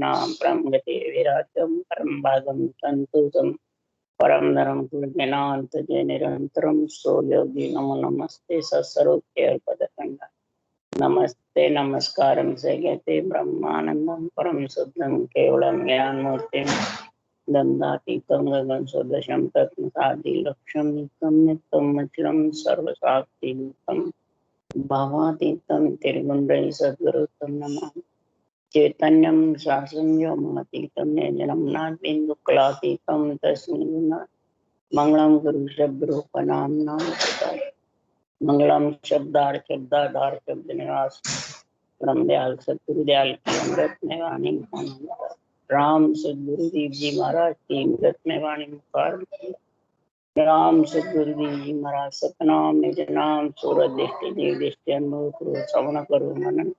योगिनां परम गति विराजं परम भागं संतोषं परम नरम ज्ञानांत जय निरंतरम सो योगी नमो नमस्ते सत्स्वरूप्य पदकंडा नमस्ते नमस्कारं सेयते ब्रह्मानंदं परम शुद्धं केवलं ज्ञानमूर्तिं दन्दातीतं गगन सदृशं तत्सादिलक्ष्यं नित्यं नित्यं अचलं सर्वशाक्तियुक्तं भावातीतं त्रिगुणरहितं सद्गुरुं नमामि चैतन्यं शासनं व्योमातीतं निर्जनं नाद्बिन्दुकलातीतं तस्मै मंगलम गुरु शब्दरूपनाम्नां मंगलम शब्दार्थ शब्द निवास परम दयाल सतगुरु दयाल की अमृत में वाणी राम सतगुरु देव जी महाराज की अमृत में वाणी मुखार राम सतगुरु देव जी महाराज सतनाम निज नाम सूरत दृष्टि देव दृष्टि अनुभव करो श्रवण करो मनन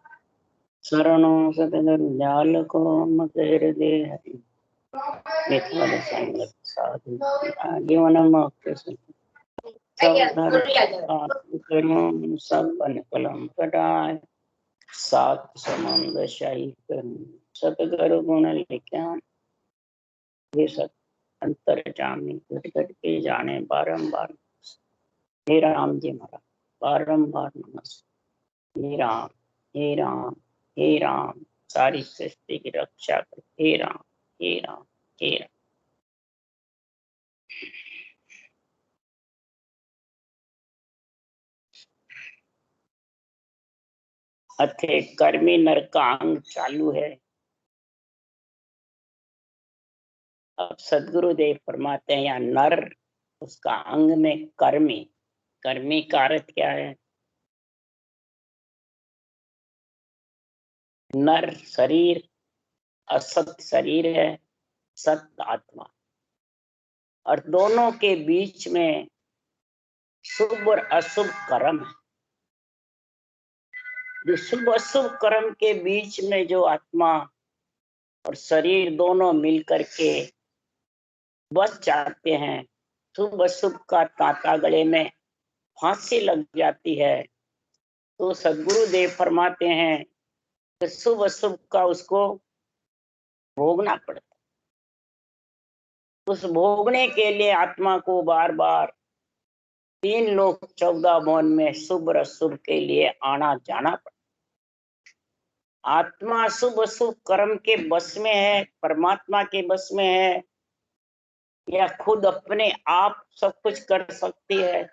शरणो सतगुरु दयाल को मत हृदय हरि मिथ्या संगत साधु जीवन मोक्ष सब बन कलम कटाए सात समुद्र शाही सतगुरु गुण लिख्यान ये सत अंतर जामी घट घट के जाने बारंबार हे राम जी महाराज बारंबार नमस्ते हे राम हे राम हे राम सारी सृष्टि की रक्षा कर हे राम हे राम हे राम। अथे कर्मी नर का अंग चालू है। अब सदगुरुदेव फरमाते हैं यहाँ नर उसका अंग में कर्मी कर्मी का अर्थ क्या है? नर शरीर असत शरीर है सत आत्मा और दोनों के बीच में शुभ और अशुभ कर्म है। जो शुभ अशुभ कर्म के बीच में जो आत्मा और शरीर दोनों मिलकर के बस जाते हैं शुभ अशुभ का तांता गले में फांसी लग जाती है तो सदगुरुदेव फरमाते हैं कि शुभ अशुभ का उसको भोगना पड़ता। उस भोगने के लिए आत्मा को बार बार 3 लोक 14 भुवन में शुभ और अशुभ के लिए आना जाना पड़ता। आत्मा शुभ अशुभ कर्म के बस में है परमात्मा के बस में है या खुद अपने आप सब कुछ कर सकती है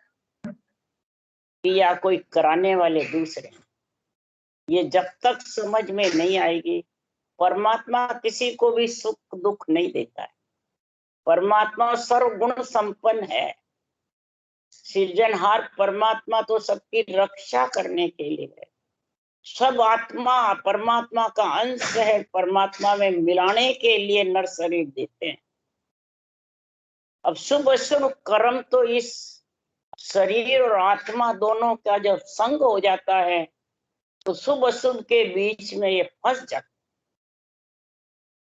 या कोई कराने वाले दूसरे। ये जब तक समझ में नहीं आएगी परमात्मा किसी को भी सुख दुख नहीं देता है। परमात्मा सर्वगुण संपन्न है। सृजनहार परमात्मा तो सबकी रक्षा करने के लिए है। सब आत्मा परमात्मा का अंश है। परमात्मा में मिलाने के लिए नर शरीर देते हैं। अब शुभ अशुभ कर्म तो इस शरीर और आत्मा दोनों का जब संग हो जाता है तो शुभ अशुभ के बीच में ये फंस जाता।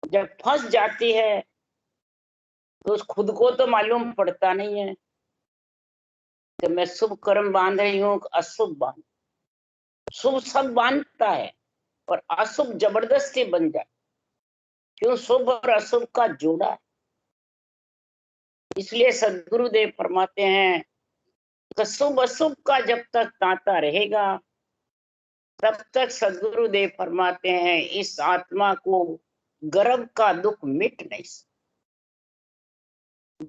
जब फंस जाती है तो उस खुद को तो मालूम पड़ता नहीं है कि मैं शुभ कर्म बांध रही हूँ अशुभ बांध। शुभ सब बांधता है और अशुभ जबरदस्ती बन जाए। क्यों? शुभ और अशुभ का जोड़ा है। इसलिए सदगुरुदेव फरमाते हैं कि शुभ अशुभ का जब तक तांता रहेगा तब तक सदगुरुदेव फरमाते हैं इस आत्मा को गर्भ का दुख मिट नहीं सकता।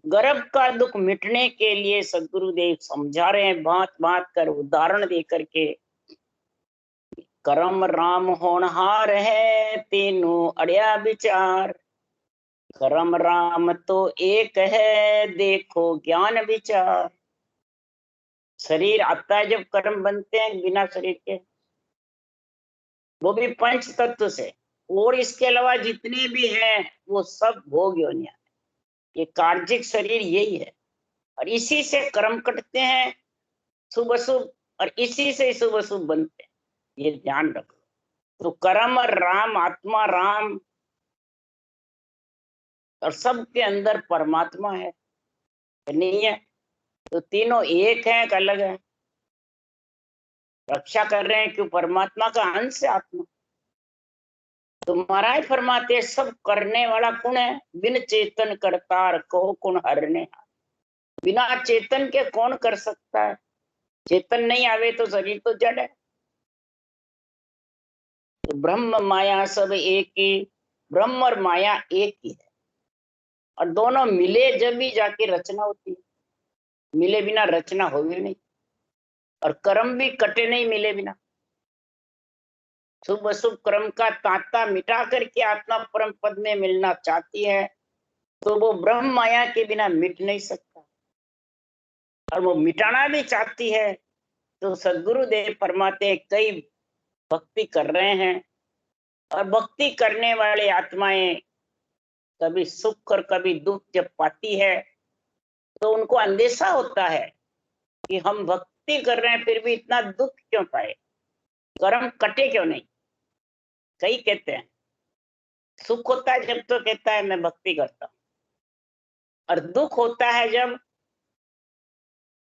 गर्भ का दुख मिटने के लिए सदगुरुदेव समझा रहे हैं बात बात कर उदाहरण दे करके। करम राम होनहार है तीनों अड़िया विचार। करम राम तो एक है देखो ज्ञान विचार। शरीर आता है जब कर्म बनते हैं बिना शरीर के वो भी पंच तत्व से और इसके अलावा जितने भी हैं वो सब भोग योनियां। ये कार्जिक शरीर यही है और इसी से कर्म कटते हैं शुभ अशुभ और इसी से शुभ अशुभ बनते हैं। ये ध्यान रखो। तो कर्म और राम आत्मा राम और सबके अंदर परमात्मा है नहीं है? तो तीनों एक है एक अलग है। रक्षा कर रहे हैं क्यों? परमात्मा का अंश है आत्मा। तो महाराज फरमाते सब करने वाला कौन है? बिन चेतन करतार को कौन हरने। बिना चेतन के कौन कर सकता है? चेतन नहीं आवे तो शरीर तो जड़ है। तो ब्रह्म माया सब एक ही, ब्रह्म और माया एक ही है, और दोनों मिले जब भी जाके रचना होती है। मिले बिना रचना होगी नहीं, और कर्म भी कटे नहीं मिले बिना। शुभ अशुभ कर्म का तांता मिटा करके आत्मा परम पद में मिलना चाहती है, तो वो ब्रह्म माया के बिना मिट नहीं सकता। और वो मिटाना भी चाहती है, तो सदगुरुदेव फरमाते कई भक्ति कर रहे हैं, और भक्ति करने वाले आत्माएं कभी सुख और कभी दुख जब पाती है, तो उनको अंदेशा होता है कि हम भक्ति कर रहे हैं फिर भी इतना दुख क्यों पाए, कर्म कटे क्यों नहीं। कई कहते हैं सुख होता है जब तो कहता है मैं भक्ति करता हूं, और दुख होता है जब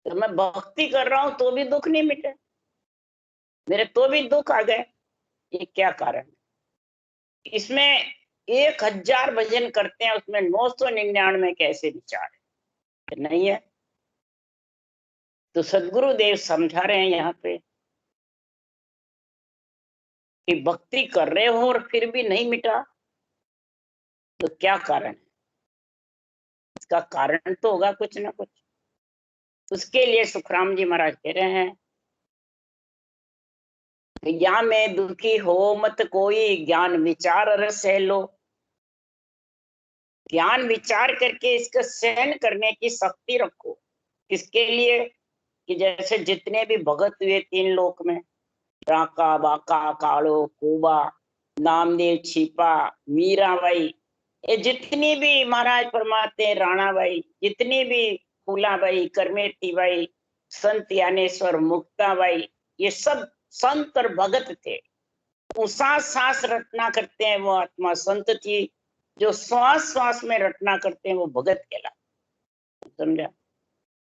तो मैं भक्ति कर रहा हूं तो भी दुख नहीं मिटे, मेरे तो भी दुख आ गए। ये क्या कारण है? इसमें 1000 भजन करते हैं, उसमें 999 कैसे विचार है? नहीं है। तो सदगुरुदेव समझा रहे हैं यहाँ पे कि भक्ति कर रहे हो और फिर भी नहीं मिटा, तो क्या कारण है? इसका कारण तो होगा कुछ ना कुछ। उसके लिए सुखराम जी महाराज कह रहे हैं कि या में दुखी हो मत कोई, ज्ञान विचार रस है लो। ज्ञान विचार करके इसका सहन करने की शक्ति रखो। किसके लिए? कि जैसे जितने भी भगत हुए 3 लोक में, राका बाका कालो कुबा, नामदेव छिपा, मीराबाई, ये जितनी भी महाराज फरमाते हैं, राणाबाई, जितनी भी फूलाबाई, करमेटी बाई, संत ज्ञानेश्वर, मुक्ताबाई, ये सब संत और भगत थे। वो सांस सांस रटना करते हैं वो आत्मा संत थी, जो श्वास श्वास में रटना करते हैं वो भगत कहला। समझा?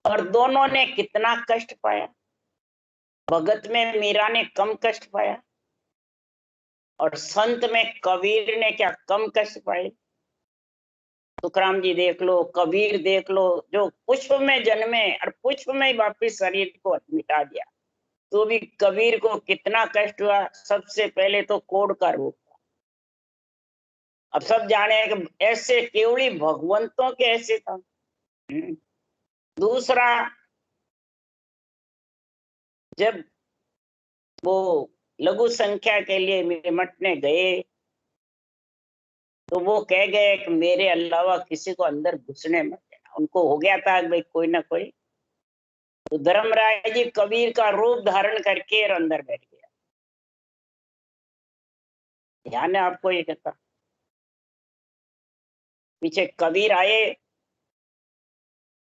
और दोनों ने कितना कष्ट पाया। भगत में मीरा ने कम कष्ट पाया, और संत में कबीर ने क्या कम कष्ट पाए? तुकाराम जी देख लो, कबीर देख लो, जो पुष्प में जन्मे और पुष्प में ही वापिस शरीर को मिटा दिया, तो भी कबीर को कितना कष्ट हुआ। सबसे पहले तो कोढ़ का रूप। अब सब जाने कि ऐसे केवली भगवंतों के ऐसे था। दूसरा, जब वो लघु संख्या के लिए निमटने गए, तो वो कह गए कि मेरे अलावा किसी को अंदर घुसने मत देना। उनको हो गया था भाई कोई ना कोई, तो धर्मराय जी कबीर का रूप धारण करके अंदर बैठ गया। ध्यान है आपको ये कहता। पीछे कबीर आए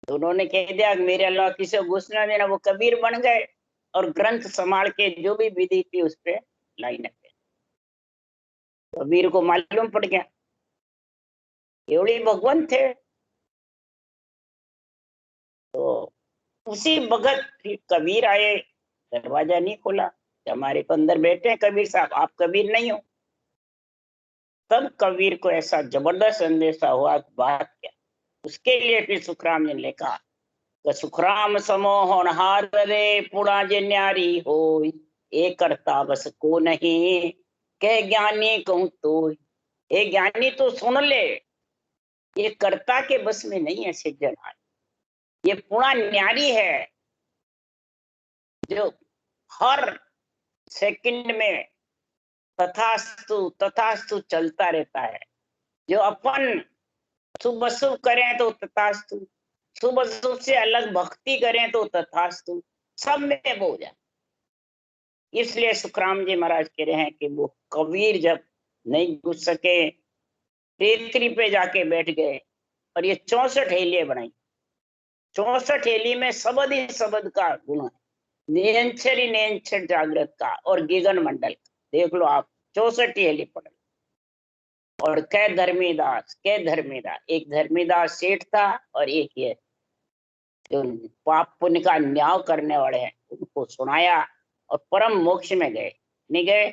तो उन्होंने कह दिया मेरे अल्लाह किसी को घुसना देना, वो कबीर बन गए और ग्रंथ संभाल के जो भी विधि थी उस पर लाइन रखे। कबीर को मालूम पड़ गया केवली भगवान थे। तो उसी भगत फिर कबीर आए, दरवाजा नहीं खोला, हमारे को अंदर बैठे हैं कबीर साहब, आप कबीर नहीं हो। तब कबीर को ऐसा जबरदस्त संदेशा हुआ, बात क्या। उसके लिए फिर सुखराम ने लिखा कि सुखराम समो होनहार रे, पुणा जे न्यारी हो, एक करता बस को नहीं, कह ज्ञानी कहूं तो। ए ज्ञानी तो सुन ले, ये कर्ता के बस में नहीं है सिद्धनाथ। ये पुणा न्यारी है जो हर सेकंड में तथास्तु तथास्तु चलता रहता है। जो अपन शुभ अशुभ करें तो तथास्तु, शुभ अशुभ से अलग भक्ति करें तो तथास्तु, सब में वो जाए। इसलिए सुखराम जी महाराज कह रहे हैं कि वो कबीर जब नहीं घुस सके, तेतरी पे जाके बैठ गए, और ये 64 हेलियां बनाई। 64 हेली में शब्द ही शब्द का गुण है, निरंतर ही निरंतर जागृत का और गगन मंडल का। देख लो आप, 64 हेली पढ़। और कै धर्मीदास, एक धर्मीदास सेठ था, और एक ये जो पाप पुण्य का न्याय करने वाले हैं उनको सुनाया, और परम मोक्ष में गए। नहीं गए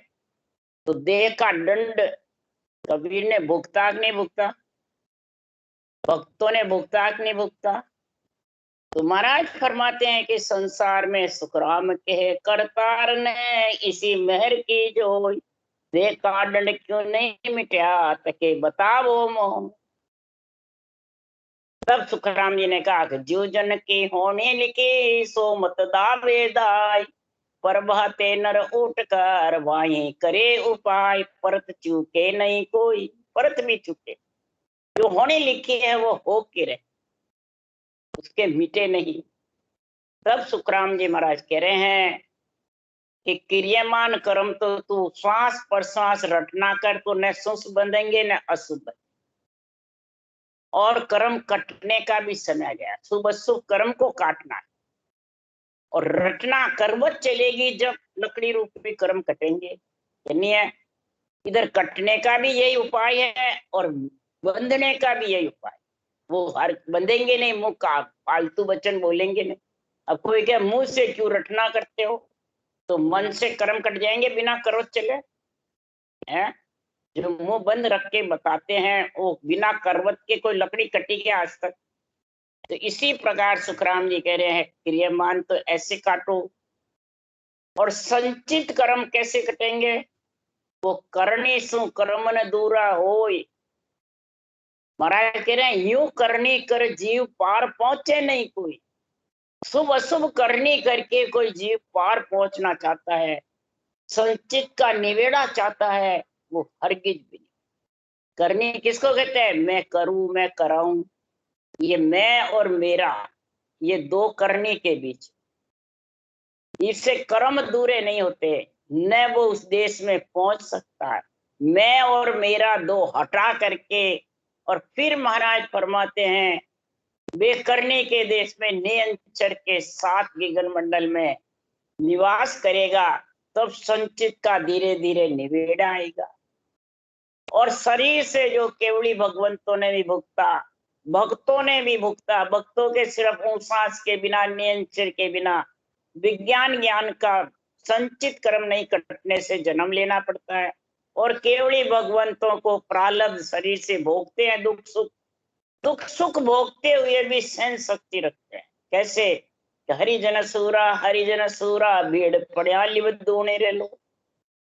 तो देह का दंड कबीर ने भुगता कि नहीं भुगता, भक्तों ने भुगता कि नहीं भुगता। तो महाराज फरमाते हैं कि संसार में सुखराम के करतार ने इसी मेहर की जो दे का दंड क्यों नहीं मिटा तके बताओ मोह। तब सुखराम जी ने कहा कि जो जन के होने लिखे सो मत दावे दाय, पर बहते नर उठ कर वाही करे उपाय, परत चूके नहीं कोई, परत भी चूके, जो होने लिखे है वो हो के रहे, उसके मिटे नहीं। तब सुखराम जी महाराज कह रहे हैं कि क्रियमान कर्म तो तू श्वास पर श्वास रटना कर, तो न सुस बंधेंगे न अशुभ, और कर्म कटने का भी समय गया, शुभ शुभ कर्म को काटना है और रटना करवत चलेगी जब लकड़ी रूपी कर्म कटेंगे। यानी है इधर कटने का भी यही उपाय है और बंधने का भी यही उपाय। वो हर बंधेंगे नहीं, मुंह का फालतू वचन बोलेंगे नहीं। अब कोई क्या मुंह से क्यों रटना करते हो, तो मन से कर्म कट जाएंगे बिना करवत चले हैं। जो मुंह बंद रख के बताते हैं वो बिना करवत के कोई लकड़ी कटी के आज तक। तो इसी प्रकार सुखराम जी कह रहे हैं क्रियमान तो ऐसे काटो, और संचित कर्म कैसे कटेंगे, वो करनी सु कर्म न दूरा होय। महाराज कह रहे हैं यूं करनी कर जीव पार पहुंचे नहीं कोई, शुभ अशुभ करनी करके कोई जीव पार पहुंचना चाहता है, संचित का निवेड़ा चाहता है, वो हरगिज भी नहीं। करनी किसको कहते हैं, मैं करूं मैं कराऊं, ये मैं और मेरा, ये दो करनी के बीच, इससे कर्म दूरे नहीं होते, न वो उस देश में पहुंच सकता है। मैं और मेरा दो हटा करके और फिर महाराज फरमाते हैं वे करने के देश में नियंचर के साथ गगन मंडल में निवास करेगा, तब संचित का धीरे धीरे निवेड़ा आएगा। और शरीर से जो केवली भगवंतों ने भी भुगता, भक्तों ने भी भुगता, भक्तों के सिर्फ सांस के बिना, नियंत्रण के बिना, विज्ञान ज्ञान का संचित कर्म नहीं कटने से जन्म लेना पड़ता है। और केवली भगवंतों को प्रारब्ध शरीर से भोगते हैं, दुख सुख, दुख सुख भोगते हुए भी सहन शक्ति रखते हैं। कैसे, हरिजन सूरा भीड़ पड़िया लिव दूने रे लो।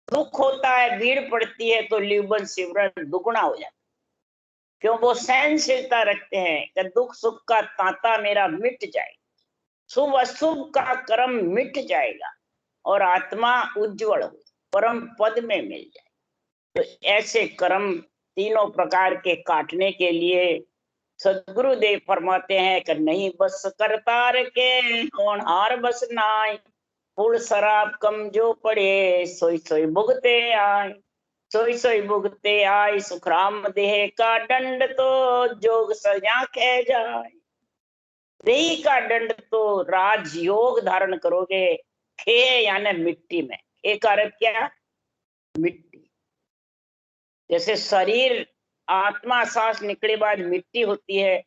दुख होता है, भीड़ पड़ती है तो लिवन सिमरन दुगुना हो जाता है। क्यों, वो सहनशीलता रखते हैं कि दुख सुख का तांता मेरा मिट जाएगा, शुभ अशुभ का कर्म मिट जाएगा और आत्मा उज्जवल हो, परम पद में मिल जाए। तो ऐसे कर्म तीनों प्रकार के काटने के लिए सदगुरुदेव फरमाते हैं कि नहीं बस करतार के होनहार बस नाय, फूल शराब कम जो पड़े सोई सोई भुगते आए, सोई सोई भुगते आए, सुखराम देह का दंड तो जोग सजा खे जाए। देह का दंड तो राजयोग धारण करोगे, खे यानी मिट्टी में, खे का अर्थ क्या, मिट्टी। जैसे शरीर आत्मा सांस निकले बाद मिट्टी होती है,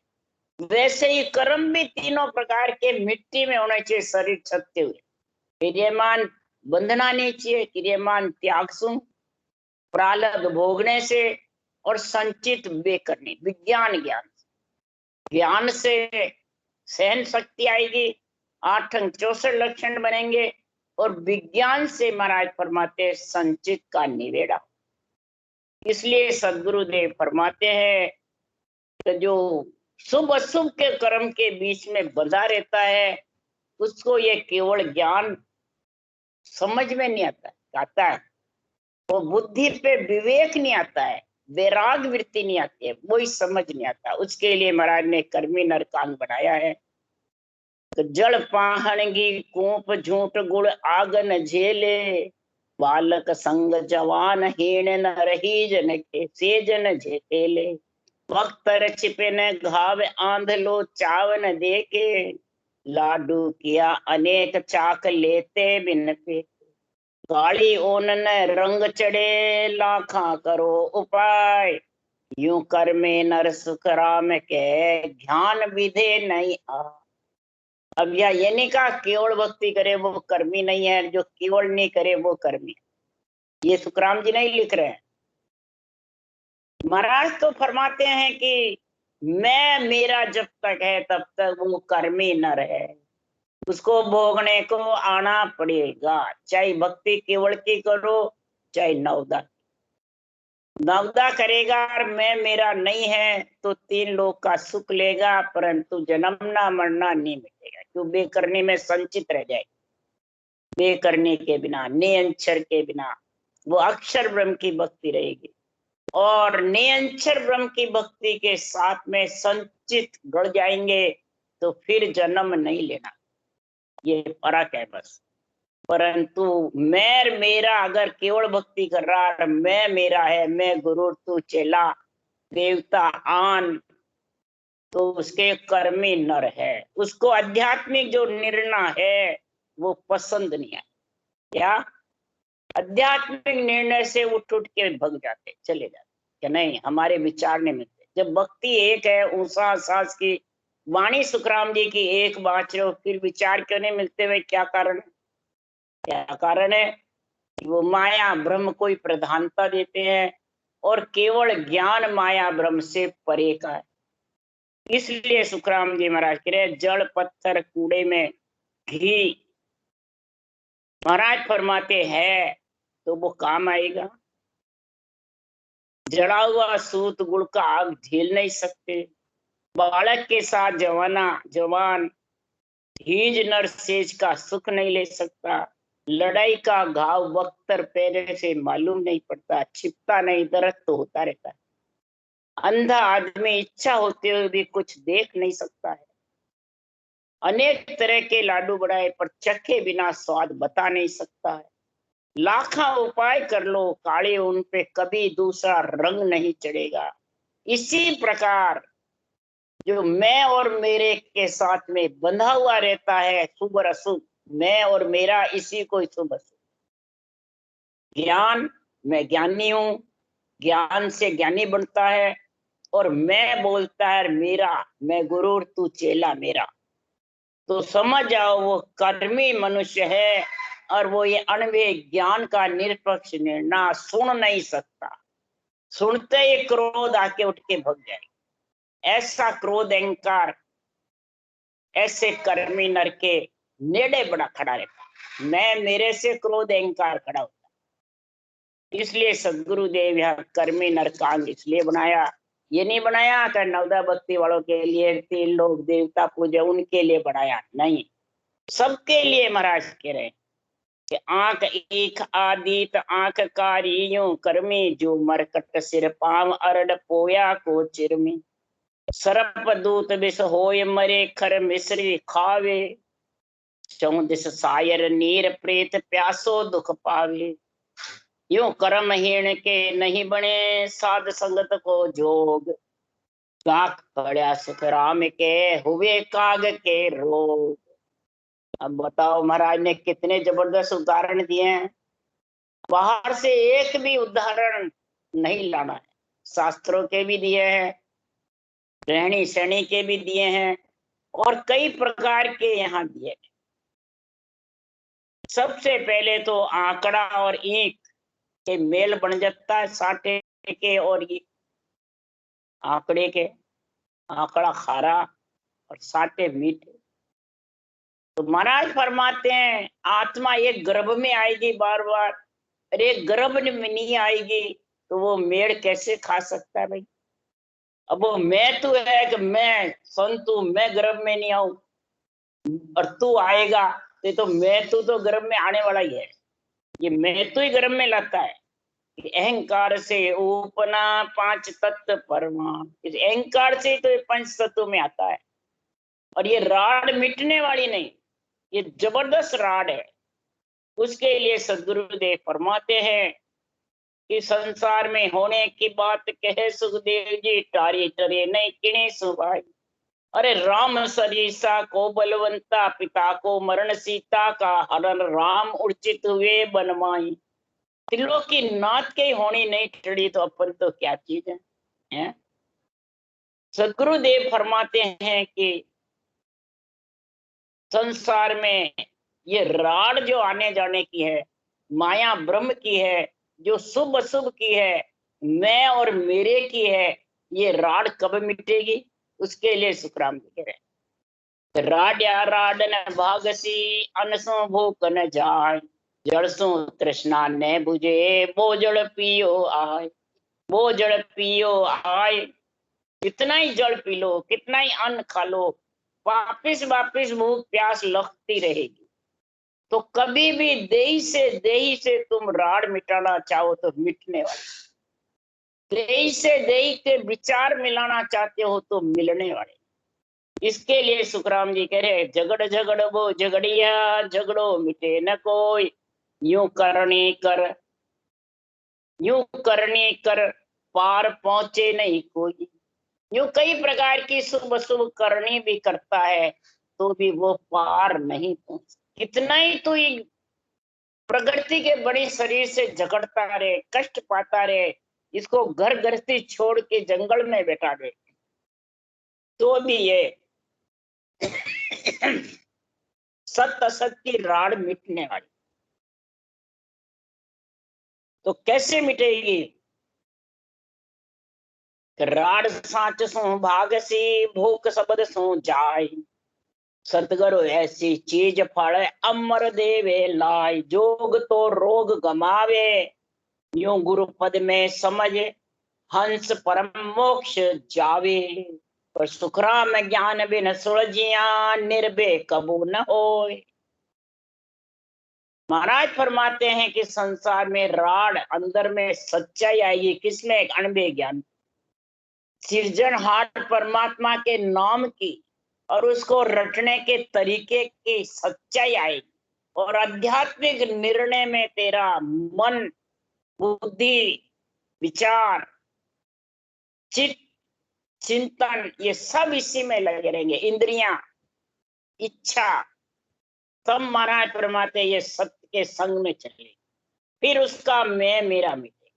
वैसे ही कर्म भी तीनों प्रकार के मिट्टी में होने चाहिए, शरीर छपते हुए। क्रियमान बंधना नहीं चाहिए, क्रियमान त्याग सुन प्रारब्ध भोगने से, और संचित वे करनी विज्ञान ज्ञान, ज्ञान से सहन शक्ति आएगी, 8 अंग 64 लक्षण बनेंगे, और विज्ञान से महाराज फरमाते संचित का निवेड़ा। इसलिए सदगुरुदेव फरमाते हैं कि जो शुभ अशुभ के कर्म के बीच में बंधा रहता है, उसको ये केवल ज्ञान समझ में नहीं आता है, वो बुद्धि पे विवेक नहीं आता है, वैराग वृत्ति नहीं आती है, वही समझ नहीं आता। उसके लिए महाराज ने कर्मी नरकांग बनाया है। तो जड़ पाहणगी कूप झूठ गुड़ आगन झेले, बालक संग जवान हीण न रही जन के से जन झेले, वक्त छिपे न घाव आंध लो चावन देके, लाडू किया अनेक चाक लेते बिन पे, गाड़ी ओनन रंग चढ़े लाखा करो उपाय, यूं कर में नर सुख राम के ध्यान विधे नहीं आ। अब यह ये नहीं कहा केवल भक्ति करे वो कर्मी नहीं है, जो केवल नहीं करे वो कर्मी है, ये सुखराम जी नहीं लिख रहे हैं। महाराज तो फरमाते हैं कि मैं मेरा जब तक है तब तक वो कर्मी न रहे, उसको भोगने को आना पड़ेगा, चाहे भक्ति केवल की करो चाहे नवदा। नवदा करेगा और मैं मेरा नहीं है तो 3 लोक का सुख लेगा, परंतु जन्मना मरना नहीं मिलेगा, क्यों बेकरनी में संचित रह जाए। बेकरनी के बिना, निअक्षर के बिना वो अक्षर ब्रह्म की भक्ति रहेगी, और निअक्षर ब्रह्म की भक्ति के साथ में संचित गढ़ जाएंगे तो फिर जन्म नहीं लेना। ये फर्क है बस। परंतु मैं मेरा अगर केवल भक्ति कर रहा है, मैं मेरा है, मैं गुरु तू चेला देवता आन, तो उसके कर्मी नर है, उसको आध्यात्मिक जो निर्णय है वो पसंद नहीं है। क्या आध्यात्मिक निर्णय से उठ उठ के भग जाते, चले जाते कि नहीं हमारे विचार नहीं मिलते। जब भक्ति एक है, ऊषा सास की वाणी सुखराम जी की एक बात रहे, फिर विचार क्यों नहीं मिलते हुए? क्या कारण है? क्या कारण है? वो माया ब्रह्म को ही प्रधानता देते हैं, और केवल ज्ञान माया ब्रह्म से परे का है। इसलिए सुखराम जी महाराज कह रहे जड़ पत्थर कूड़े में घी, महाराज फरमाते हैं तो वो काम आएगा। जड़ा हुआ सूत गुड़ का आग झेल नहीं सकते, बालक के साथ जवान हीज नर सेज का सुख नहीं ले सकता, लड़ाई का घाव बख्तर पैरे से मालूम नहीं पड़ता, छिपता नहीं, दर्द तो होता रहता है। अंधा आदमी इच्छा होते हुए भी कुछ देख नहीं सकता है। अनेक तरह के लाडू बढ़ाए पर चखे बिना स्वाद बता नहीं सकता है। लाखों उपाय कर लो, काले उन पे कभी दूसरा रंग नहीं चढ़ेगा। इसी प्रकार जो मैं और मेरे के साथ में बंधा हुआ रहता है, शुभ और अशुभ, मैं और मेरा, इसी को शुभ अशुभ। ज्ञान, मैं ज्ञानी हूं, ज्ञान से ज्ञानी बनता है, और मैं बोलता है मेरा, मैं गुरु तू चेला मेरा, तो समझ जाओ वो कर्मी मनुष्य है, और वो ये अणवे ज्ञान का निरपेक्ष निर्णय सुन नहीं सकता। सुनते ही क्रोध आके उठ के भग जाए। ऐसा क्रोध अहंकार ऐसे कर्मी नर के नेड़े बड़ा खड़ा रहता, मैं मेरे से क्रोध अहंकार खड़ा होता। इसलिए सदगुरुदेव यह कर्मी नरकांग इसलिए बनाया, ये नहीं बनाया कि नवदा भक्ति वालों के लिए, 3 लोग देवता पूजा उनके लिए बनाया, नहीं, सबके लिए महाराज कह रहे कि आंख एक आदित आंख कारियों कर्मी, जो मरकट सिर पाव अरड पोया को चिरमी, सरप दूत विष होय मरे खर मिश्री खावे, चौदिस सायर नीर प्रेत प्यासो दुख पावे, यूं कर्महीन के नहीं बने साध संगत को जोग, काक पड़ा सुख राम के हुए काग के रोग। अब बताओ महाराज ने कितने जबरदस्त उदाहरण दिए हैं। बाहर से एक भी उदाहरण नहीं लाना है, शास्त्रों के भी दिए हैं, रहनी सहनी के भी दिए हैं, और कई प्रकार के यहाँ दिए। सबसे पहले तो आंकड़ा और ईंट के मेल बन जाता है, साटे के और ये आंकड़े के, आंकड़ा खारा और साटे मीठे। तो महाराज फरमाते हैं आत्मा एक गर्भ में आएगी बार बार, अरे गर्भ में नहीं आएगी तो वो मेड़ कैसे खा सकता है भाई? अब वो मैं तो है कि मैं संतु, मैं गर्भ में नहीं आऊं और तू आएगा, तो मैं तो गर्भ में आने वाला ही है। ये मैं तो ही गर्भ में लाता है। अहंकार से उपना 5 तत्व परमाण, इस अहंकार से तो 5 तत्व में आता है। और ये राड मिटने वाली नहीं, ये जबरदस्त राड है। उसके लिए सदगुरुदेव फरमाते हैं कि संसार में होने की बात कहे सुखदेव जी, टारी टरे नहीं किणे सुभाई, अरे राम सरीसा को बलवंता, पिता को मरण सीता का हरण, राम उर्चित हुए बनमाई, तिलों की नाथ के होनी नहीं टड़ी तो अपन तो क्या चीज है? सदगुरुदेव फरमाते हैं कि संसार में ये राड जो आने जाने की है, माया ब्रह्म की है, जो शुभ अशुभ की है, मैं और मेरे की है, ये राड कब मिटेगी? उसके लिए सुखराम जी कह रहे हैं, राड्या राडन भागसी अनसो भूख न जाय, जड़सो तृष्णा ने बुझे वो जड़ पियो आय। वो जड़ पियो आय, कितना ही जल पी लो, कितना ही अन्न खा लो, वापिस वापिस भूख प्यास लगती रहेगी। तो कभी भी देही से तुम राड मिटाना चाहो तो मिटने वाले, देही से देही के विचार मिलाना चाहते हो तो मिलने वाले। इसके लिए सुखराम जी कह रहे, झगड़ झगड़ वो झगड़िया, झगड़ो मिटे न कोई, यूं करनी कर, यूं करनी कर, पार पहुंचे नहीं कोई। यूं कई प्रकार की शुभ शुभ करनी भी करता है तो भी वो पार नहीं पहुंच। कितना ही तो ये प्रकृति के बड़े शरीर से झगड़ता रहे, कष्ट पाता रहे, इसको घर गृहस्थी छोड़ के जंगल में बैठा दे, तो भी ये सत्य असत की राड मिटने वाली। तो कैसे मिटेगी? राड साच सो भागसी, भूख शब्द सो जाय, सतगुरु ऐसी चीज फल अमर देवे लाय। जोग तो रोग गमावे, यूं गुरु पद में समझ, हंस परम मोक्ष जावे। पर सुखराम ज्ञान बिन सुलझिया, निर्भय कबू न होय। महाराज फरमाते हैं कि संसार में राड, अंदर में सच्चाई आएगी किसमें? एक अनबे ज्ञान, सृजनहार परमात्मा के नाम की और उसको रटने के तरीके की सच्चाई आएगी। और आध्यात्मिक निर्णय में तेरा मन, बुद्धि, विचार, चित्त, चिंतन, ये सब इसी में लगे रहेंगे। इंद्रियां, इच्छा, सब महाराज फरमाते ये सत्य के संग में चले, फिर उसका मैं मेरा मिटे।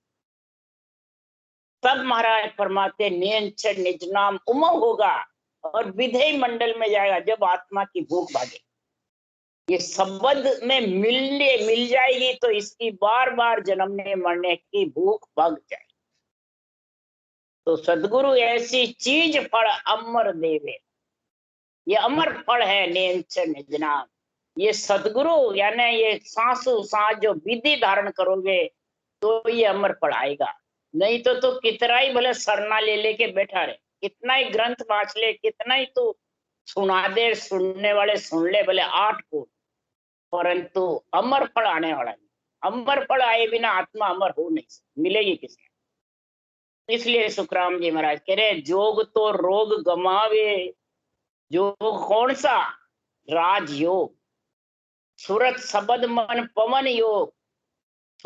तब महाराज फरमाते नियंचर निज नाम उमंग होगा और विधेय मंडल में जाएगा, जब आत्मा की भूख भागे। ये शब्द में मिल जाएगी तो इसकी बार बार जन्मने मरने की भूख भाग जाएगी। तो सदगुरु ऐसी चीज फल अमर देवे, ये अमर फल है नियंचर निज नाम। ये सदगुरु यानी ये सांसों सांस जो विधि धारण करोगे तो ये अमर फल आएगा। नहीं तो कितना ही भले सरना ले लेके बैठा रहे, कितना ही ग्रंथ बांच ले, कितना ही तो सुना दे, सुनने वाले सुन ले भले 8 को, परंतु अमर फल आने वाला नहीं। अमर फल आए बिना आत्मा अमर हो नहीं सकती, मिलेगी किसने? इसलिए सुखराम जी महाराज कह रहे, जोग तो रोग गमावे। जोग कौन सा? राजयोग। सूरत शब्द मन पवन योग।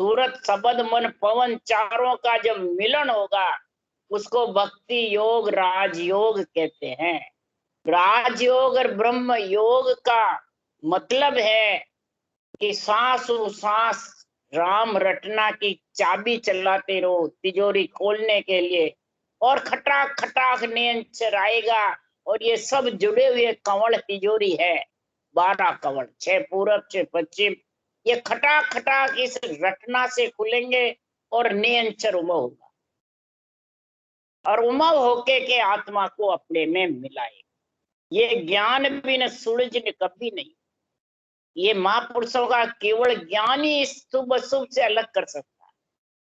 सूरत शब्द मन पवन चारों का जब मिलन होगा उसको भक्ति योग, राजयोग कहते हैं। राजयोग और ब्रह्म योग का मतलब है कि सांसों सांस राम रटना की चाबी चलाते रहो तिजोरी खोलने के लिए, और खटाक खटाक नियंत्रण आएगा। और ये सब जुड़े हुए कंवल तिजोरी है, 12 कंवल, 6 पूरब 6 पश्चिम। ये खटाक खटाक इस रटना से खुलेंगे और नियंत्रण उमव होगा, और उमव होके के आत्मा को अपने में मिलाए। ये ज्ञान बिन सूरज कभी नहीं। ये महापुरुषों का केवल ज्ञान ही शुभ अशुभ से अलग कर सकता है।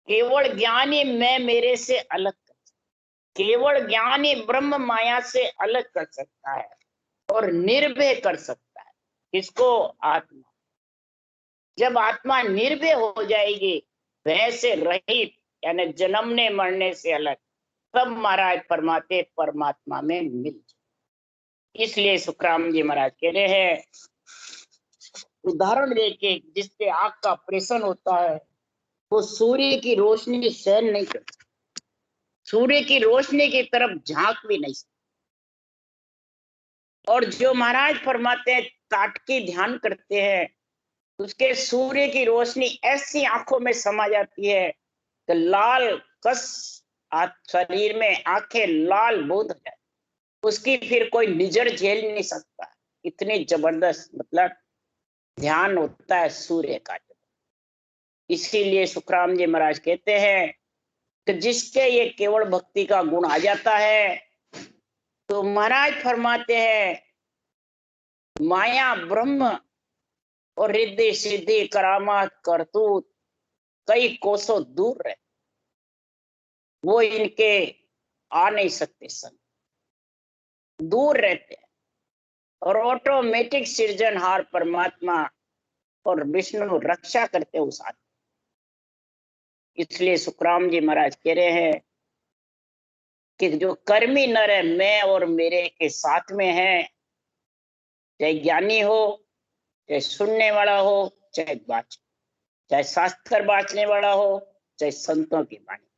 केवल ज्ञान ही मैं मेरे से अलग कर सकता है। केवल ज्ञान ही ब्रह्म माया से अलग कर सकता है और निर्भय कर सकता है। किसको? आत्मा। जब आत्मा निर्भय हो जाएगी, भय से रहित, यानी जन्मने मरने से अलग, तब महाराज फरमाते परमात्मा में मिल जाए। इसलिए सुखराम जी महाराज कह रहे हैं, उदाहरण देके, जिसके आंख का ऑपरेशन होता है वो सूर्य की रोशनी सहन नहीं करता, सूर्य की रोशनी की तरफ झांक भी नहीं सकता। और जो महाराज फरमाते हैं ताटकी ध्यान करते हैं, उसके सूर्य की रोशनी ऐसी आंखों में समा जाती है कि लाल कस शरीर में आंखें लाल बहुत हो जाती, उसकी फिर कोई नजर झेल नहीं सकता। इतनी जबरदस्त मतलब ध्यान होता है सूर्य का। इसीलिए सुखराम जी महाराज कहते हैं कि जिसके ये केवल भक्ति का गुण आ जाता है तो महाराज फरमाते हैं माया ब्रह्म और रिद्धि सिद्धि करामात करतूत कई कोसों दूर रहे, वो इनके आ नहीं सकते, संग दूर रहते हैं। और ऑटोमेटिक सृजनहार परमात्मा और विष्णु रक्षा करते उस आत्मा। इसलिए सुखराम जी महाराज कह रहे हैं कि जो कर्मी नर है मैं और मेरे के साथ में है, चाहे ज्ञानी हो, चाहे सुनने वाला हो, चाहे शास्त्र बांचने वाला हो, चाहे संतों की वाणी।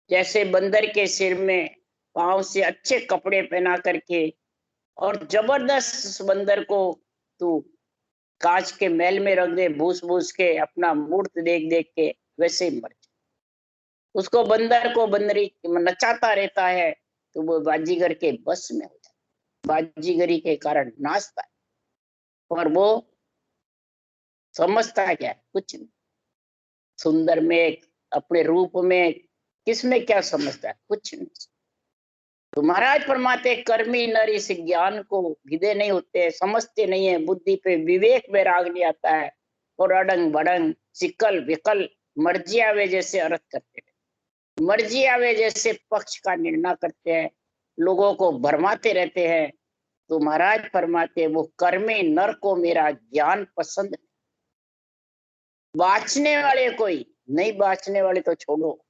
जैसे बंदर के सिर में पांव से अच्छे कपड़े पहना करके और जबरदस्त उस बंदर को तू कांच के महल में रख दे, भूस भूस के अपना मूर्त देख देख के, वैसे ही मर जाए। उसको बंदर को बंदरी नचाता रहता है तो वो बाजीगर के बस में हो जाता, बाजीगरी के कारण नाचता है। और वो समझता है क्या? कुछ नहीं। सुंदर में, अपने रूप में, किसमें क्या समझता है? कुछ नहीं। तो महाराज फरमाते कर्मी नर इस ज्ञान को विदे नहीं होते, समझते नहीं है, बुद्धि पे विवेक वैराग नहीं आता है और अडंग बडंग सिकल विकल मर्जी आवे जैसे अर्थ करते हैं, मर्जी आवे जैसे पक्ष का निर्णय करते हैं, लोगों को भरमाते रहते हैं। तो महाराज फरमाते वो कर्मी नर को मेरा ज्ञान पसंद, बाँचने वाले कोई नहीं, बाँचने वाले तो छोड़ो,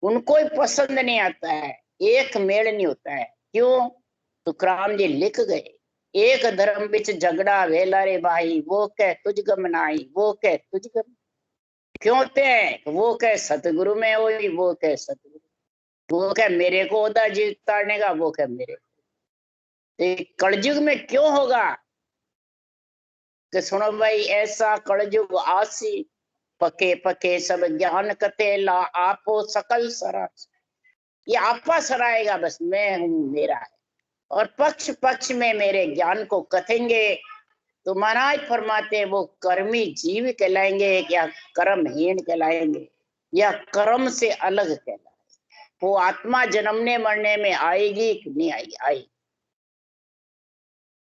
उनको ही पसंद नहीं आता है, एक मेल नहीं होता है। क्यों? तुकाराम जी लिख गए एक धर्म बिच झगड़ा वेला रे भाई, वो कह तुझ गम नाई, वो कह तुझ गम। क्यों होते हैं? वो कह सतगुरु में होई, वो कह सतगुरु, वो कह मेरे को होता जीव तारने का, वो कह मेरे। तो कलयुग में क्यों होगा? कि सुनो भाई ऐसा कलयुग आसी, पके पके सब ज्ञान कते ला आपो सकल सरास। ये आपा सराएगा, बस मैं हूं मेरा है, और पक्ष पक्ष में मेरे ज्ञान को कथेंगे। तो महाराज फरमाते हैं वो कर्मी जीव कहलाएंगे या कर्महीन कहलाएंगे या कर्म से अलग कहलाएंगे। वो आत्मा जन्मने मरने में आएगी कि नहीं आएगी? आई।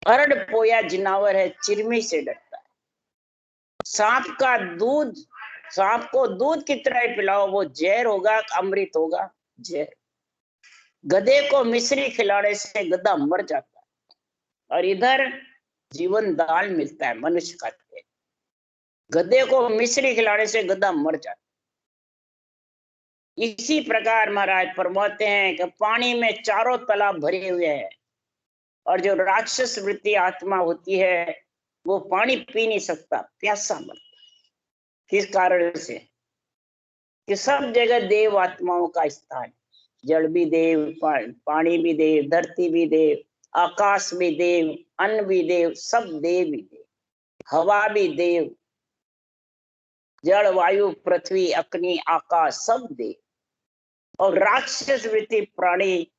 अरड़ पोया जिनावर है, चिरमी से डरता है। सांप का दूध, सांप को दूध की तरह पिलाओ, वो जहर होगा, अमृत होगा, जहर। गधे को मिश्री खिलाने से गधा मर जाता है और इधर जीवन दान मिलता है, मनुष्य खाते हैं। गधे को मिश्री खिलाने से गधा मर जाता है। इसी प्रकार महाराज फरमाते हैं कि पानी में चारों तालाब भरे हुए हैं और जो राक्षस वृत्ति आत्मा होती है वो पानी पी नहीं सकता, प्यासा मरता। किस कारण से? कि सब जगह देव आत्माओं का स्थान, जल भी देव, पानी भी देव, धरती भी देव, आकाश भी देव, अन्न भी देव, सब देव ही देव, हवा भी देव, जल वायु पृथ्वी अग्नि आकाश सब देव। और राक्षस वृत्ति प्राणी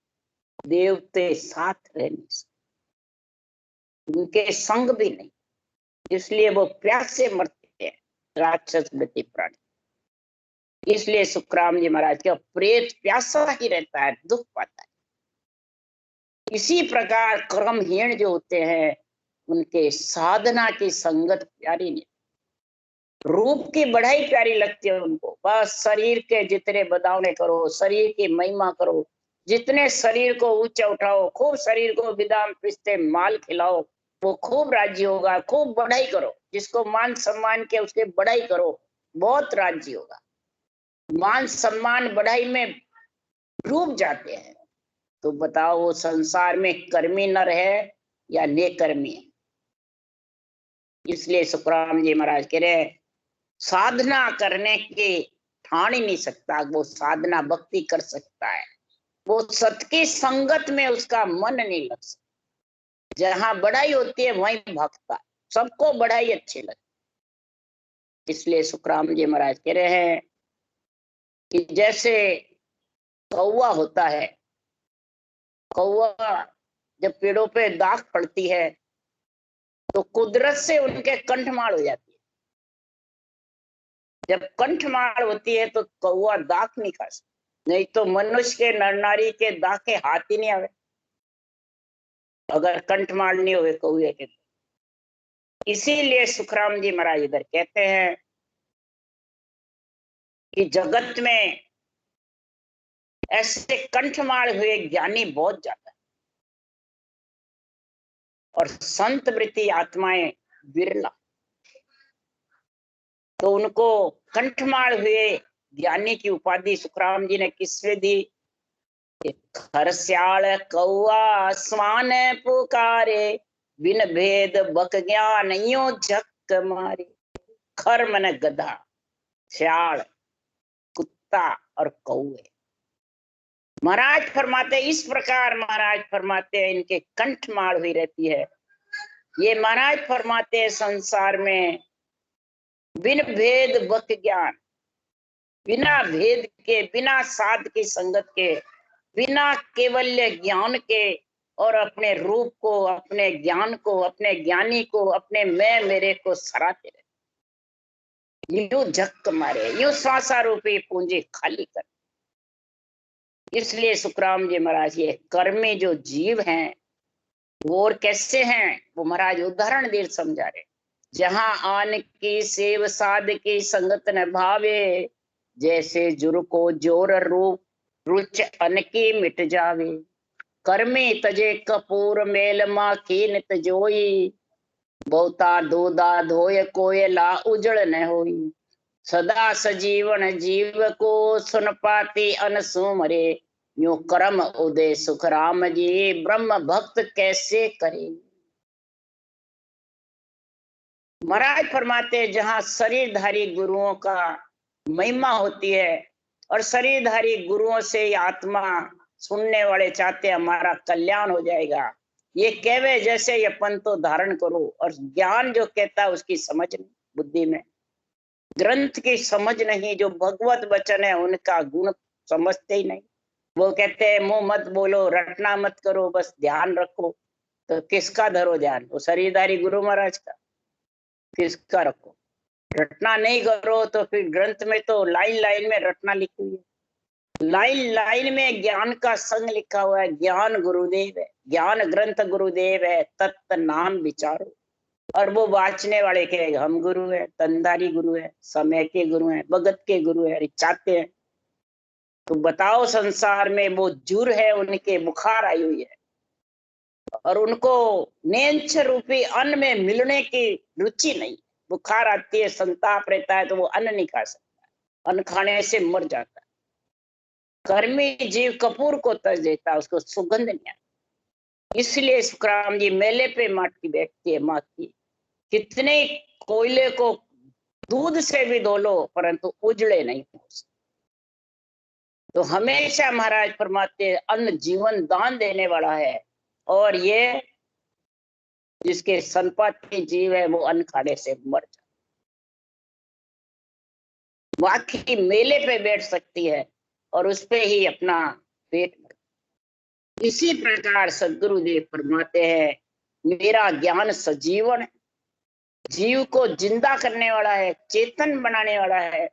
देवते साथ रह नहीं सकते, उनके संग भी नहीं, इसलिए वो प्यास से मरते हैं राक्षस वृत्ति प्राणी। इसलिए सुखराम जी महाराज का प्रेत प्यासा ही रहता है, दुख पाता है। इसी प्रकार कर्महीन जो होते हैं उनके साधना की संगत प्यारी नहीं, रूप की बढ़ाई प्यारी लगती है उनको। बस शरीर के जितने बदावने करो, शरीर की महिमा करो, जितने शरीर को ऊंचा उठाओ, खूब शरीर को बादाम पिस्ते माल खिलाओ, वो खूब राजी होगा। खूब बढ़ाई करो, जिसको मान सम्मान के उसके बढ़ाई करो, बहुत राजी होगा। मान सम्मान बढ़ाई में डूब जाते हैं। तो बताओ वो संसार में कर्मी नर है या नेकर्मी है? इसलिए सुखराम जी महाराज कह रहे साधना करने के ठान ही नहीं सकता, वो साधना भक्ति कर सकता है, वो सत की संगत में उसका मन नहीं लग सकता। जहां बढ़ाई होती है वहीं भागता है, सबको बढ़ाई अच्छी लगती। इसलिए सुखराम जी महाराज कह रहे हैं कि जैसे कौवा होता है, कौवा जब पेड़ों पे दाग पड़ती है तो कुदरत से उनके कंठमार हो जाती है। जब कंठमाल होती है तो कौआ दाख नहीं खा सकता, नहीं तो मनुष्य के नर नारी के दाख के हाथ ही नहीं आवे अगर कंठमाल नहीं हुए कौए के। इसीलिए सुखराम जी महाराज इधर कहते हैं कि जगत में ऐसे कंठमाल हुए ज्ञानी बहुत ज्यादा है और संत वृत्ति आत्माएं विरला। तो उनको कंठमाल हुए ज्ञानी की उपाधि सुखराम जी ने किससे दी? खरस्याल कौआ स्वान पुकारे, बिन भेद बक ज्ञान यूं झक मारे। खर मन गधा, श्याल, कुत्ता और कौए। महाराज फरमाते इस प्रकार महाराज फरमाते हैं इनके कंठमाल हुई रहती है। ये महाराज फरमाते हैं संसार में बिन भेद बक ज्ञान, बिना भेद के, बिना साध की संगत के, बिना केवल्य ज्ञान के और अपने रूप को, अपने ज्ञान को, अपने ज्ञानी को, अपने मैं मेरे को सराहते रहे, यूं झक मारे, यूं श्वासा रूपी पूंजी खाली कर। इसलिए सुखराम जी महाराज ये कर्मी जो जीव हैं वो और कैसे हैं वो महाराज उदाहरण दे समझा रहे। जहां आन की सेव साध की संगत न भावे, जैसे जुर को जोर रूप रुच अनकी मिट जावे। कर्मी तजे कपूर मेल माखी नित जोई, बहुता दूधा धोय कोयला उजड़ न होई। सदा सजीवन जीव को सुन पाती अनसुमरे, यूं कर्म उदय सुखराम जी ब्रह्म भक्त कैसे करे। महाराज फरमाते जहां शरीरधारी गुरुओं का महिमा होती है और शरीरधारी गुरुओं से आत्मा सुनने वाले चाहते हमारा कल्याण हो जाएगा, ये कहवे जैसे ये पंथ तो धारण करो, और ज्ञान जो कहता है उसकी समझ नहीं, बुद्धि में ग्रंथ की समझ नहीं, जो भगवत वचन है उनका गुण समझते ही नहीं। वो कहते हैं मुंह मत बोलो, रटना मत करो, बस ध्यान रखो। तो किसका धरो ध्यान? वो शरीरधारी गुरु महाराज का। किसका रखो? रटना नहीं करो तो फिर ग्रंथ में तो लाइन लाइन में रटना लिखी हुई है, लाइन लाइन में ज्ञान का संग लिखा हुआ है। ज्ञान गुरुदेव है, ज्ञान ग्रंथ गुरुदेव है, तत्त नाम विचारो। और वो वाचने वाले के हम गुरु है, तंदारी गुरु है, समय के गुरु है, भगत के गुरु है, चाहते हैं। तो बताओ संसार में वो जुर है, उनके बुखार आई हुई है और उनको नेंछ रूपी अन्न में मिलने की रुचि नहीं। बुखार आती है, संताप रहता है तो वो अन्न नहीं खा सकता, अन्न खाने से मर जाता है। कर्मी जीव कपूर को तज देता, उसको सुगंध नहीं आती। इसलिए सुखराम जी मेले पे माटी बैठती है माँ की। कितने कोयले को दूध से भी धो लो परंतु उजड़े नहीं हो सकते। तो हमेशा महाराज फरमाते अन्न जीवन दान देने वाला है, और ये जिसके संपाति जीव है वो अन्न खाने से मर जाता। बाकी मेले पे बैठ सकती है और उस पे ही अपना पेट भर। इसी प्रकार सदगुरुदेव फरमाते हैं मेरा ज्ञान सजीवन है, जीव को जिंदा करने वाला है, चेतन बनाने वाला है।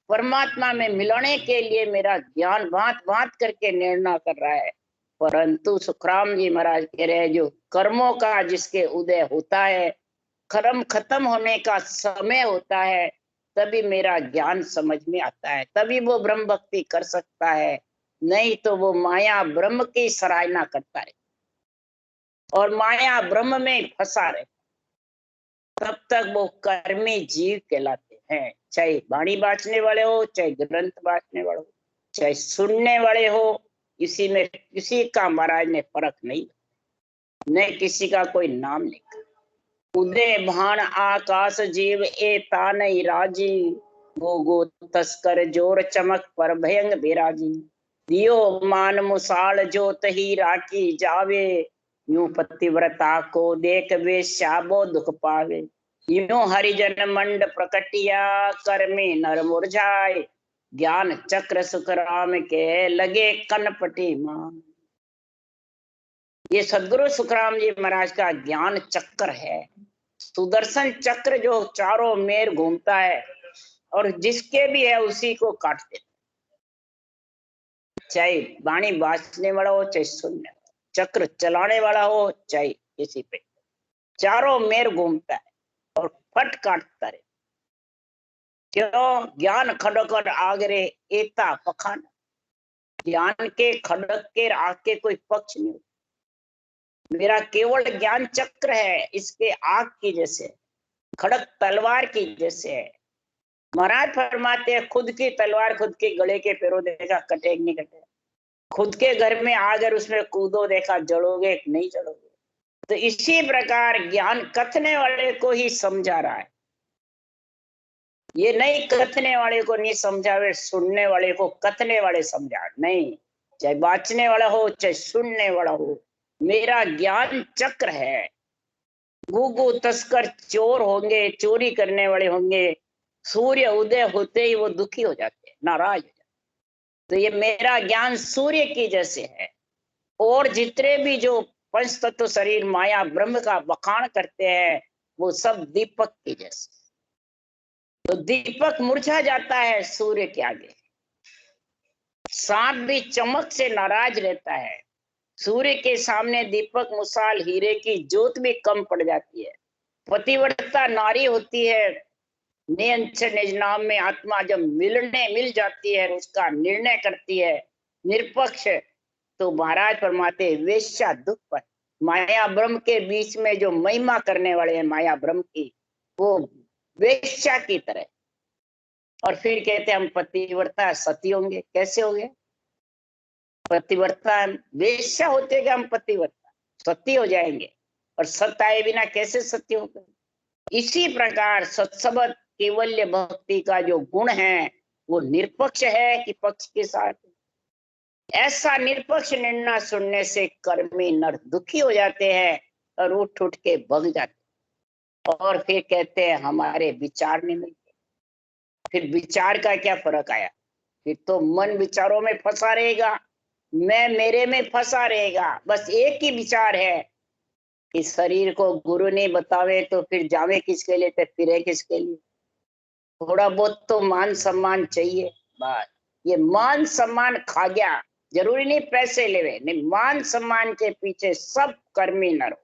परमात्मा में मिलाने के लिए मेरा ज्ञान भांत भांत करके निर्णय कर रहा है। परंतु सुखराम जी महाराज कह रहे हैं जो कर्मों का जिसके उदय होता है, कर्म खत्म होने का समय होता है, तभी मेरा ज्ञान समझ में आता है, तभी वो ब्रह्म भक्ति कर सकता है। नहीं तो वो माया ब्रह्म की सराहना करता है और माया ब्रह्म में फंसा रहे, तब तक वो कर्मी जीव कहलाते हैं। चाहे वाणी बांटने वाले हो, चाहे ग्रंथ बांटने वाले हो, चाहे सुनने वाले हो, इसी में किसी का महाराज ने फर्क नहीं, न किसी का कोई नाम लिखा। उदय भान आकाश जीव ए तानई राजी, गो गो तस्कर जोर चमक पर भयंग बिराजी। दियो मान मुसाल जोत ही राखी जावे, यूं पतिव्रता को देख वे श्याबो दुख पावे। यूं हरिजन मंड प्रकटिया कर्मी नर मुरझाए, ज्ञान चक्र सुखराम के लगे कनपटी मान। ये सदगुरु सुखराम जी महाराज का ज्ञान चक्र है, सुदर्शन चक्र जो चारों मेर घूमता है और जिसके भी है उसी को काट देता, चाहे वाणी बांचने वाला हो चाहे सुनने वाला, चक्र चलाने वाला हो चाहे किसी पे, चारों मेर घूमता है और फट काटता रहे। क्यों? ज्ञान खड़क आगरे एता पखाना, ज्ञान के खड़क के आग के कोई पक्ष नहीं होता। मेरा केवल ज्ञान चक्र है, इसके आग की जैसे, खड़क तलवार की जैसे है। महाराज फरमाते हैं खुद की तलवार खुद के गले के पैरों देखा कटे नहीं कटे, खुद के घर में आगर उसमें कूदो देखा जड़ोगे नहीं जड़ोगे। तो इसी प्रकार ज्ञान कथने वाले को ही समझा रहा है, ये नहीं कथने वाले को नहीं समझावे, सुनने वाले को कथने वाले समझा नहीं, चाहे बांचने वाला हो चाहे सुनने वाला हो। मेरा ज्ञान चक्र है। गुगु तस्कर चोर होंगे, चोरी करने वाले होंगे, सूर्य उदय होते ही वो दुखी हो जाते हैं, नाराज हो जाते। तो ये मेरा ज्ञान सूर्य की जैसे है। और जितने भी जो पंच तत्व शरीर माया ब्रह्म का बखान करते हैं वो सब दीपक की जैसे। तो दीपक मुरझा जाता है सूर्य के आगे, सांप भी चमक से नाराज रहता है, सूर्य के सामने दीपक मुसाल हीरे की ज्योत भी कम पड़ जाती है। पतिव्रता नारी होती है, निज नाम में आत्मा जब मिल जाती है, उसका निर्णय करती है निरपक्ष, तो महाराज फरमाते वेश्या दुख पर, माया ब्रह्म के बीच में जो महिमा करने वाले हैं माया ब्रह्म की, वो वेश्या की तरह। और फिर कहते हैं हम पतिव्रता सती होंगे, कैसे होंगे? पतिव्रता वेश्या होते कि हम पतिव्रता सती हो जाएंगे, और सताए बिना कैसे सत्य होगा? इसी प्रकार सत्सबद केवल्य भक्ति का जो गुण है वो निरपक्ष है कि पक्ष के साथ। ऐसा निरपक्ष निर्णय सुनने से कर्मी नर दुखी हो जाते हैं और उठ के भग जाते, और फिर कहते हैं हमारे विचार नहीं मिलते। फिर विचार का क्या फर्क आया? फिर तो मन विचारों में फंसा रहेगा, मैं मेरे में फंसा रहेगा। बस एक ही विचार है कि शरीर को गुरु नहीं बतावे तो फिर जावे किसके लिए, तो फिरे किसके लिए? थोड़ा बहुत तो मान सम्मान चाहिए। बस ये मान सम्मान खा गया, जरूरी नहीं पैसे लेवे, नहीं, मान सम्मान के पीछे सब कर्मी नर हो।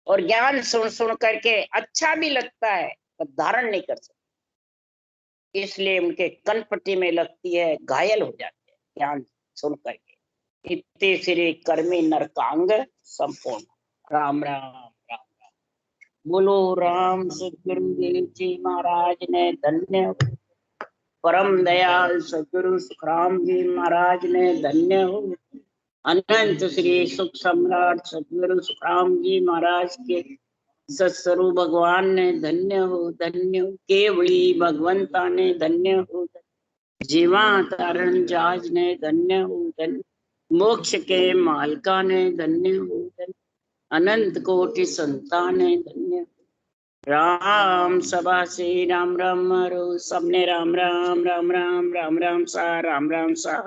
और ज्ञान सुन सुन करके अच्छा भी लगता है पर धारण नहीं कर सकते, इसलिए उनके कनपट्टी में लगती है, घायल हो जाते हैं ज्ञान सुन करके। इतने श्री कर्मी नरकांग संपूर्ण। राम राम राम राम। बोलो राम सदगुरुदेव जी महाराज ने धन्य हो, परम दयाल सदगुरु सुखराम जी महाराज ने धन्य हो, अनंत श्री सुख सम्राट सदगुरु सुखराम जी महाराज के सत्स्वरूप भगवान ने धन्य हो, धन्य हो, केवली भगवंता ने धन्य हो, जीवा तारण जहाज ने धन्य हो, धन्य, मोक्ष के मालका ने धन्य हो, धन्य, अनंत कोटि संतान ने धन्य हो। राम सभा से राम राम मारो, सबने राम राम राम राम राम राम सा राम राम सा।